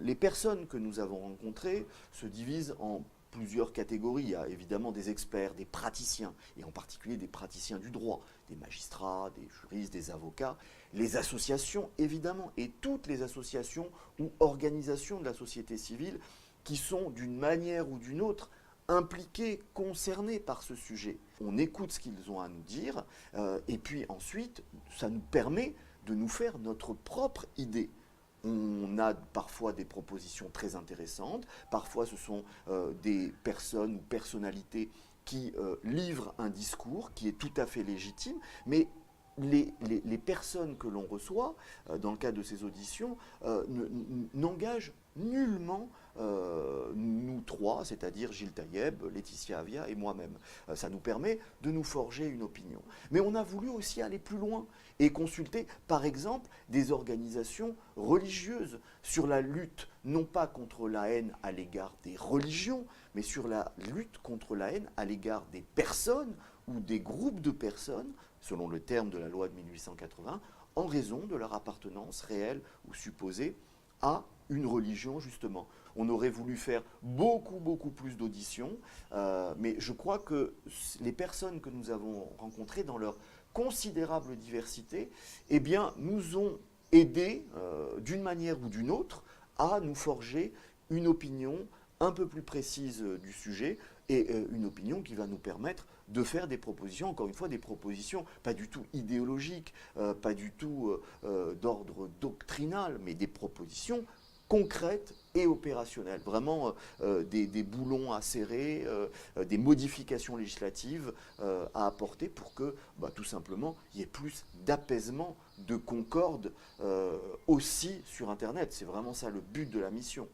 Les personnes que nous avons rencontrées se divisent en plusieurs catégories. Il y a évidemment des experts, des praticiens, et en particulier des praticiens du droit, des magistrats, des juristes, des avocats, les associations évidemment, et toutes les associations ou organisations de la société civile qui sont d'une manière ou d'une autre impliqués, concernés par ce sujet. On écoute ce qu'ils ont à nous dire, et puis ensuite, ça nous permet de nous faire notre propre idée. On a parfois des propositions très intéressantes, parfois ce sont des personnes ou personnalités qui livrent un discours qui est tout à fait légitime, mais les personnes que l'on reçoit, dans le cadre de ces auditions, n'engagent nullement nous trois, c'est-à-dire Gilles Taïeb, Laetitia Avia et moi-même. Ça nous permet de nous forger une opinion. Mais on a voulu aussi aller plus loin et consulter, par exemple, des organisations religieuses sur la lutte, non pas contre la haine à l'égard des religions, mais sur la lutte contre la haine à l'égard des personnes ou des groupes de personnes, selon le terme de la loi de 1880, en raison de leur appartenance réelle ou supposée à une religion, justement. On aurait voulu faire beaucoup plus d'auditions, mais je crois que les personnes que nous avons rencontrées dans leur considérable diversité, eh bien, nous ont aidés, d'une manière ou d'une autre, à nous forger une opinion un peu plus précise du sujet, et une opinion qui va nous permettre de faire des propositions, encore une fois des propositions pas du tout idéologiques, pas du tout d'ordre doctrinal, mais des propositions concrètes et opérationnelles. Vraiment des boulons à serrer, des modifications législatives à apporter pour que, tout simplement, il y ait plus d'apaisement, de concorde aussi sur Internet. C'est vraiment ça le but de la mission.